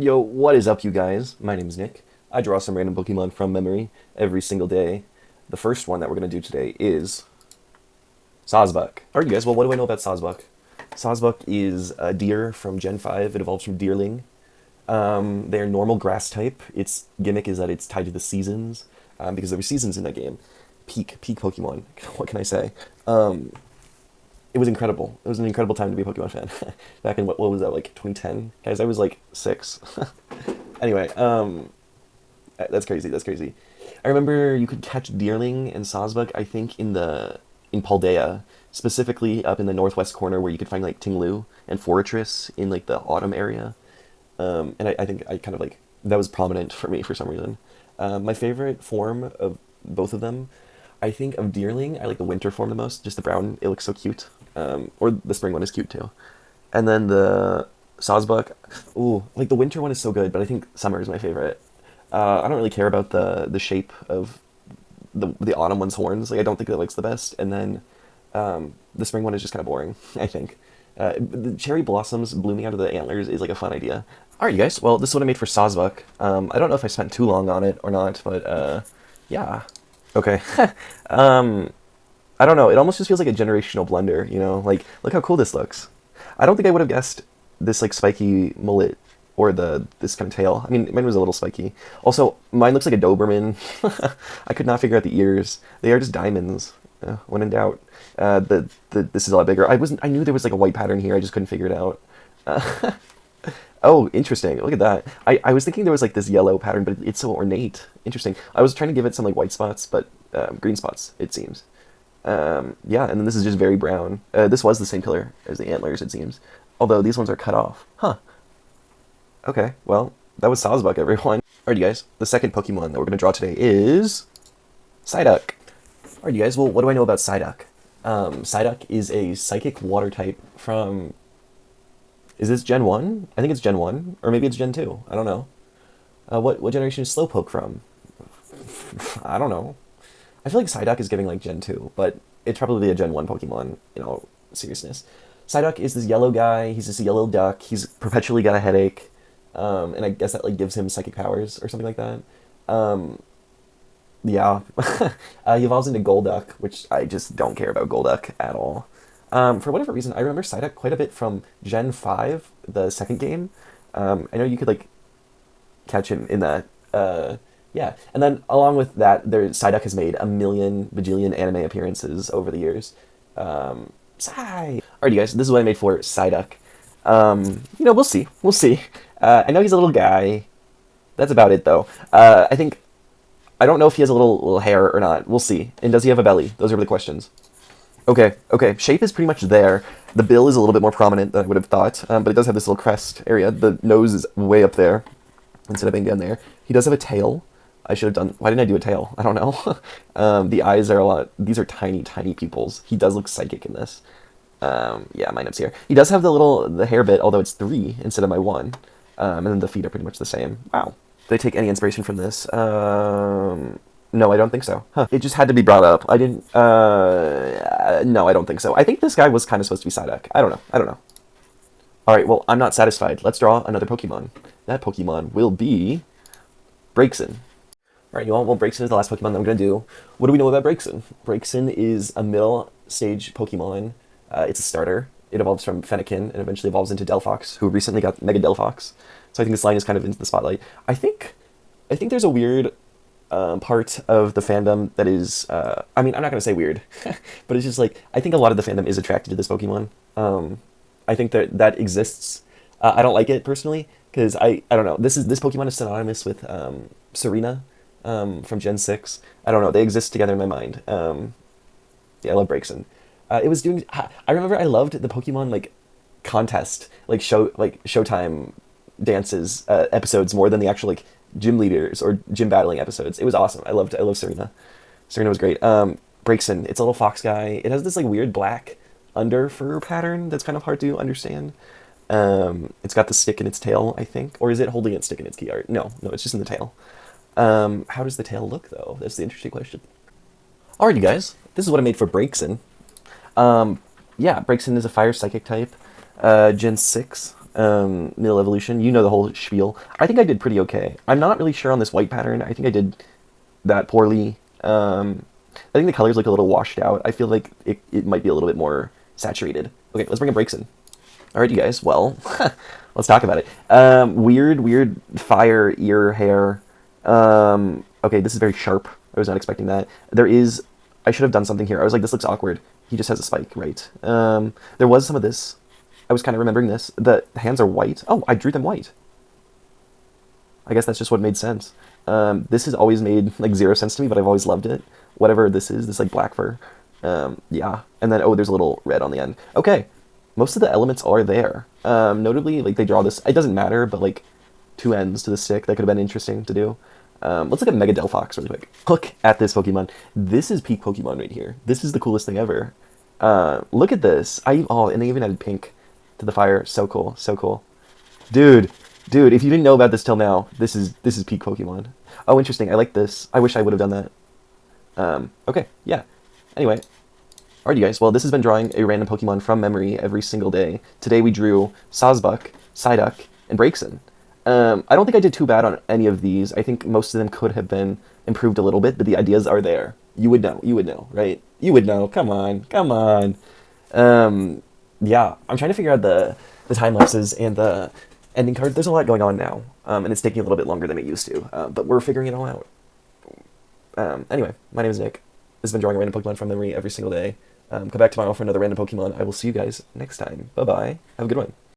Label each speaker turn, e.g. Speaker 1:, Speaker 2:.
Speaker 1: Yo, what is up, you guys? My name is Nick. I draw some random Pokemon from memory every single day. The first one that we're going to do today is Sawsbuck. Alright, you guys, well, what do I know about Sawsbuck? Sawsbuck is a deer from Gen 5. It evolves from Deerling. They're normal grass type. Its gimmick is that it's tied to the seasons, because there were seasons in that game. Peak Pokemon. What can I say? It was incredible. It was an incredible time to be a Pokemon fan. Back in, what was that, like 2010? Guys, I was like 6. Anyway, that's crazy. That's crazy. I remember you could catch Deerling and Sawsbuck, I think, in Paldea, specifically up in the northwest corner where you could find like Tinglu and Fortress in like the autumn area. And I think I kind of like that was prominent for me for some reason. My favorite form of both of them, I think of Deerling, I like the winter form the most. Just the brown, it looks so cute. Or the spring one is cute too. And then the Sawsbuck, ooh, like the winter one is so good, but I think summer is my favorite. I don't really care about the shape of the autumn one's horns. Like I don't think that looks the best. And then the spring one is just kind of boring, I think. The cherry blossoms blooming out of the antlers is like a fun idea. All right, you guys. Well, this is what I made for Sawsbuck. I don't know if I spent too long on it or not, but yeah. Okay. I don't know. It almost just feels like a generational blender, you know? Like, look how cool this looks. I don't think I would have guessed this like spiky mullet or the this kind of tail. I mean, mine was a little spiky. Also, mine looks like a Doberman. I could not figure out the ears. They are just diamonds. When in doubt, this is a lot bigger. I knew there was like a white pattern here. I just couldn't figure it out. Oh, interesting. Look at that. I was thinking there was like this yellow pattern, but it's so ornate. Interesting. I was trying to give it some like white spots, but green spots, it seems. Yeah, and then this is just very brown. This was the same color as the antlers, it seems. Although these ones are cut off. Huh. Okay, well, that was Sawsbuck, everyone. Alright, you guys. The second Pokemon that we're going to draw today is Psyduck. Alright, you guys. Well, what do I know about Psyduck? Psyduck is a psychic water type from... Is this Gen 1? I think it's Gen 1. Or maybe it's Gen 2. I don't know. What generation is Slowpoke from? I don't know. I feel like Psyduck is giving like Gen 2, but it's probably a Gen 1 Pokemon, in all seriousness. Psyduck is this yellow guy, he's just a yellow duck, he's perpetually got a headache, and I guess that like gives him psychic powers or something like that. Yeah. He evolves into Golduck, which I just don't care about Golduck at all. For whatever reason, I remember Psyduck quite a bit from Gen 5, the second game. I know you could like catch him in that. Yeah, and then along with that, Psyduck has made a million bajillion anime appearances over the years. Alrighty, guys, this is what I made for Psyduck. We'll see. We'll see. I know he's a little guy. That's about it, though. I don't know if he has a little hair or not. We'll see. And does he have a belly? Those are the questions. Okay. Shape is pretty much there. The bill is a little bit more prominent than I would have thought, but it does have this little crest area. The nose is way up there instead of being down there. He does have a tail. I should have done... Why didn't I do a tail? I don't know. The eyes are a lot... These are tiny, tiny pupils. He does look psychic in this. Yeah, my notes here. He does have the hair bit, although it's 3 instead of my 1. And then the feet are pretty much the same. Wow. Did I take any inspiration from this? No, I don't think so. Huh. It just had to be brought up. I didn't... No, I don't think so. I think this guy was kind of supposed to be Psyduck. I don't know. Alright, well, I'm not satisfied. Let's draw another Pokemon. That Pokemon will be... Braixen. Alright, you all, well, Braixen is the last Pokemon that I'm going to do. What do we know about Braixen? Braixen is a middle stage Pokemon. It's a starter. It evolves from Fennekin and eventually evolves into Delphox, who recently got Mega Delphox. So I think this line is kind of into the spotlight. I think there's a weird part of the fandom that is... I mean, I'm not going to say weird, but it's just like, I think a lot of the fandom is attracted to this Pokemon. I think that exists. I don't like it, personally, because I don't know. This Pokemon is synonymous with Serena. From Gen 6. I don't know, they exist together in my mind. Yeah, I love Braixen. It was doing... I remember I loved the Pokemon, like, contest, like, Showtime dances, episodes more than the actual, like, gym leaders or gym battling episodes. It was awesome. I loved Serena. Serena was great. Braixen, it's a little fox guy. It has this, like, weird black under fur pattern that's kind of hard to understand. It's got the stick in its tail, I think. Or is it holding its stick in its key art? No, it's just in the tail. How does the tail look, though? That's the interesting question. Alrighty, guys. This is what I made for Braixen. Yeah, Braixen is a fire psychic type. Gen 6. Middle evolution. You know the whole spiel. I think I did pretty okay. I'm not really sure on this white pattern. I think I did that poorly. I think the colors look a little washed out. I feel like it might be a little bit more saturated. Okay, let's bring in breaks in. All right, you guys. Well, let's talk about it. Weird fire ear hair. Okay, this is very sharp. I was not expecting that. There is. I should have done something here. I was like, this looks awkward. He just has a spike, right? There was some of this. I was kind of remembering this. The hands are white. Oh, I drew them white. I guess that's just what made sense. This has always made like zero sense to me, but I've always loved it. Whatever this is, this like black fur. Yeah. And then, oh, there's a little red on the end. Okay. Most of the elements are there. Notably, like they draw this, it doesn't matter, but like two ends to the stick, that could have been interesting to do. Let's look at Mega Delphox really quick. Look at this Pokemon. This is peak Pokemon right here. This is the coolest thing ever. Look at this. And they even added pink to the fire. So cool, so cool. Dude, if you didn't know about this till now, this is peak Pokemon. Oh, interesting. I like this. I wish I would have done that. Okay, yeah. Anyway, alright, you guys. Well, this has been drawing a random Pokemon from memory every single day. Today we drew Sawsbuck, Psyduck, and Braixen. I don't think I did too bad on any of these. I think most of them could have been improved a little bit, but the ideas are there. You would know, right? You would know. Come on. Yeah, I'm trying to figure out the time lapses and the ending card. There's a lot going on now, and it's taking a little bit longer than it used to, but we're figuring it all out. Anyway, my name is Nick. This has been drawing a random Pokemon from memory every single day. Come back tomorrow for another random Pokemon. I will see you guys next time. Bye-bye. Have a good one.